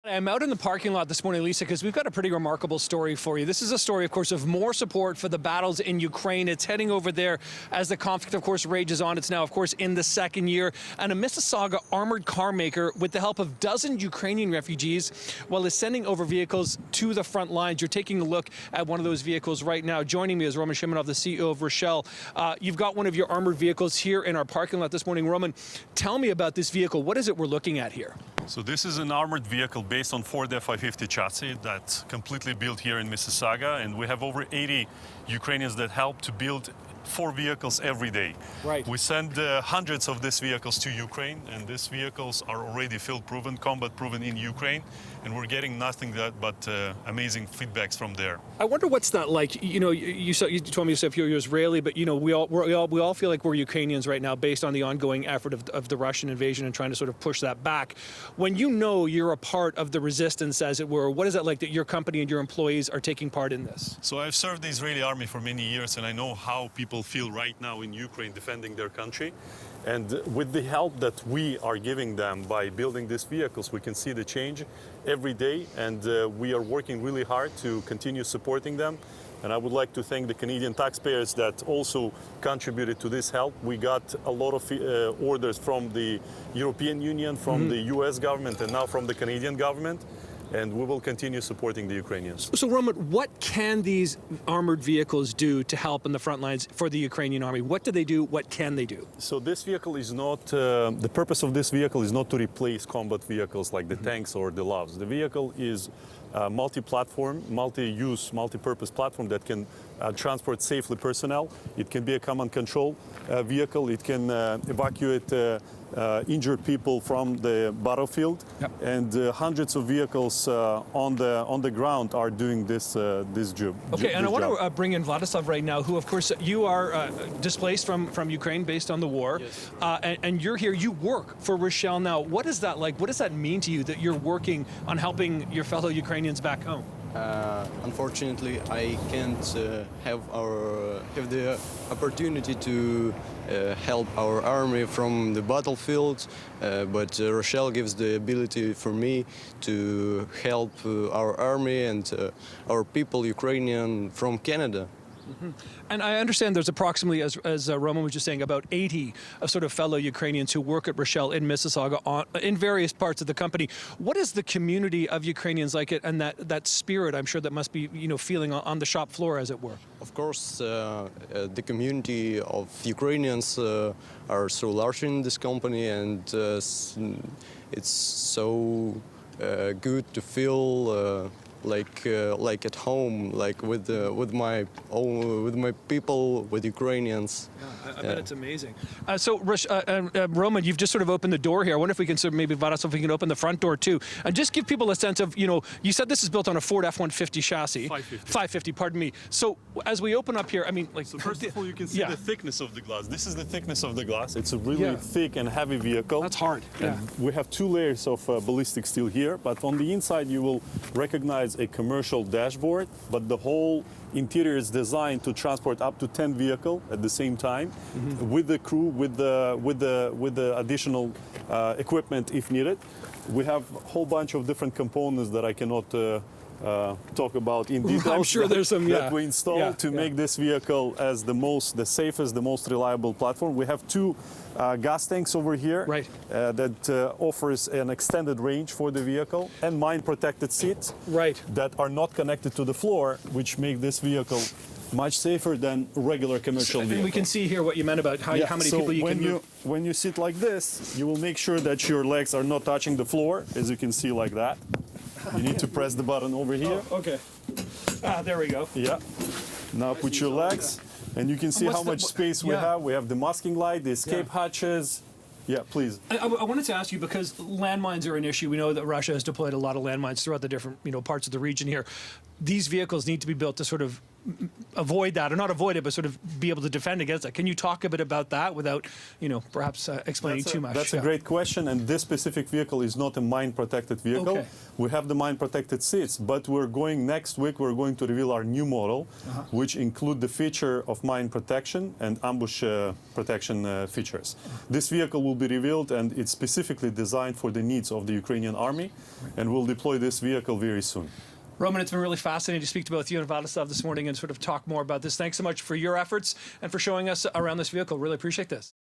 I'm out in the parking lot this morning, Lisa, because we've got a pretty remarkable story for you. This is a story, of course, of more support for the battles in Ukraine. It's heading over there as the conflict, of course, rages on. It's now, of course, in the second year. And a Mississauga armored car maker, with the help of dozens Ukrainian refugees, well, is sending over vehicles to the front lines. You're taking a look at one of those vehicles right now. Joining me is Roman Shimonov, the CEO of Rochelle. You've got one of your armored vehicles here in our parking lot this morning. Roman, tell me about this vehicle. What is it we're looking at here? So this is an armored vehicle based on Ford F-550 chassis that's completely built here in Mississauga, and we have over 80 Ukrainians that help to build 4 vehicles every day. Right. We send hundreds of these vehicles to Ukraine, and these vehicles are already field-proven, combat-proven in Ukraine, and we're getting nothing but amazing feedbacks from there. I wonder what's that like. You know, you told me yourself you're Israeli, but you know, we all feel like we're Ukrainians right now, based on the ongoing effort of the Russian invasion and trying to sort of push that back. When you know you're a part of the resistance, as it were, what is it like that your company and your employees are taking part in this? So I've served the Israeli army for many years, and I know how people feel right now in Ukraine defending their country. And with the help that we are giving them by building these vehicles, we can see the change every day, and we are working really hard to continue supporting them. And I would like to thank the Canadian taxpayers that also contributed to this help. We got a lot of orders from the European Union, from the US government, and now from the Canadian government. And we will continue supporting the Ukrainians. So, Roman, what can these armored vehicles do to help in the front lines for the Ukrainian army? What do they do? What can they do? So this vehicle is not, the purpose of this vehicle is not to replace combat vehicles like the tanks or the LAVs. The vehicle is a multi-platform, multi-use, multi-purpose platform that can transport safely personnel. It can be a command control vehicle. It can evacuate injured people from the battlefield. Yep. And hundreds of vehicles on the ground are doing this job. Okay, and I want to bring in Vladislav right now, who, of course, you are displaced from Ukraine based on the war. Yes. And you're here. You work for Rochelle now. What is that like? What does that mean to you that you're working on helping your fellow Ukrainians back home? Unfortunately, I can't have the opportunity to help our army from the battlefield, but Rochelle gives the ability for me to help our army and our people, Ukrainian, from Canada. Mm-hmm. And I understand there's approximately, as Roman was just saying, about 80 sort of fellow Ukrainians who work at Rochelle in Mississauga in various parts of the company. What is the community of Ukrainians like it, and that spirit, I'm sure, that must be, you know, feeling on the shop floor, as it were? Of course, the community of Ukrainians are so large in this company, and it's so good to feel like at home, like with my people, with Ukrainians. Yeah, I bet it's amazing. So, Roman, you've just sort of opened the door here. I wonder if we can sort of maybe, Vladislav, if we can open the front door too, and just give people a sense of, you know, you said this is built on a Ford F-150 chassis. 550, pardon me. So, as we open up here, I mean, like, so first of all, you can see the thickness of the glass. This is the thickness of the glass. It's a really thick and heavy vehicle. That's hard. And we have 2 layers of ballistic steel here, but on the inside you will recognize a commercial dashboard, but the whole interior is designed to transport up to 10 vehicles at the same time, with the crew, with the additional equipment if needed. We have a whole bunch of different components that I cannot talk about in detail. I'm sure there's some that we installed to make this vehicle as the safest, the most reliable platform. We have 2 gas tanks over here that offers an extended range for the vehicle, and mine-protected seats that are not connected to the floor, which make this vehicle much safer than regular commercial vehicle. We can see here what you meant about how many people you can move. When you sit like this, you will make sure that your legs are not touching the floor, as you can see, like that. You need to press the button over here. Oh, okay. There we go. Yeah. Now put your legs, and you can see how much space we have. We have the masking light, the escape hatches. Yeah, please. I wanted to ask you, because landmines are an issue. We know that Russia has deployed a lot of landmines throughout the different, parts of the region here. These vehicles need to be built to sort of avoid that, or not avoid it, but sort of be able to defend against it. Can you talk a bit about that without, perhaps explaining too much? That's a great question, and this specific vehicle is not a mine-protected vehicle. Okay. We have the mine-protected seats, but next week we're going to reveal our new model, which include the feature of mine protection and ambush protection features. This vehicle will be revealed, and it's specifically designed for the needs of the Ukrainian army, and we'll deploy this vehicle very soon. Roman, it's been really fascinating to speak to both you and Vladislav this morning and sort of talk more about this. Thanks so much for your efforts and for showing us around this vehicle. Really appreciate this.